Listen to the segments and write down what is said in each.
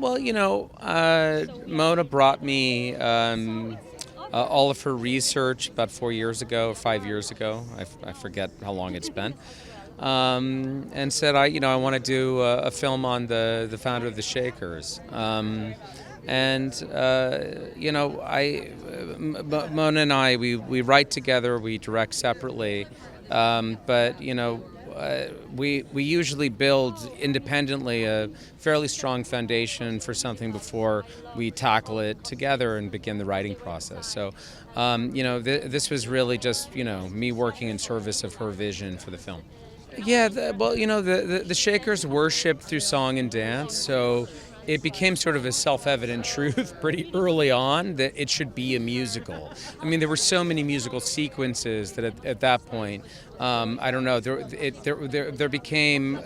Well, Mona brought me all of her research about 4 years ago, 5 years ago. I forget how long it's been. And said, I want to do a film on the founder of the Shakers. And Mona and I, we write together, we direct separately, but we usually build independently a fairly strong foundation for something before we tackle it together and begin the writing process. So, this was really just me working in service of her vision for the film. Yeah, well, the Shakers worship through song and dance, so it became sort of a self-evident truth pretty early on that it should be a musical. I mean, there were so many musical sequences that at that point, I don't know, there became,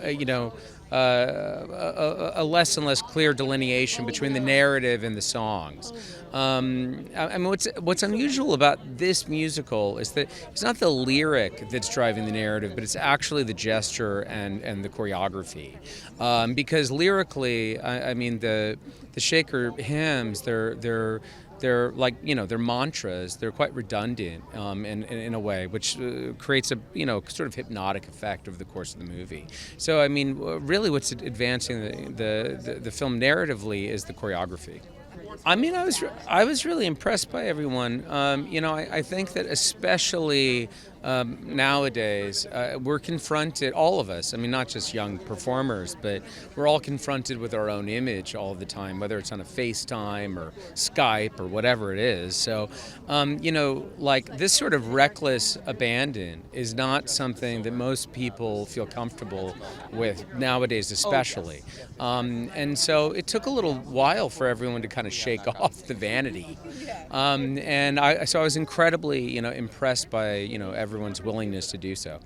a less and less clear delineation between the narrative and the songs. I mean, what's unusual about this musical is that it's not the lyric that's driving the narrative, but it's actually the gesture and the choreography. Because lyrically, I mean, the Shaker hymns, they're like they're mantras. They're quite redundant in a way, which creates a sort of hypnotic effect over the course of the movie. So I mean, really, what's advancing the film narratively is the choreography. I mean, I was really impressed by everyone. I think that especially nowadays, we're confronted, all of us. I mean, not just young performers, but we're all confronted with our own image all the time, whether it's on a FaceTime or Skype or whatever it is. So, like this sort of reckless abandon is not something that most people feel comfortable with nowadays, especially. And so it took a little while for everyone to kind of shake off the vanity. So I was incredibly, impressed by, everyone's willingness to do so.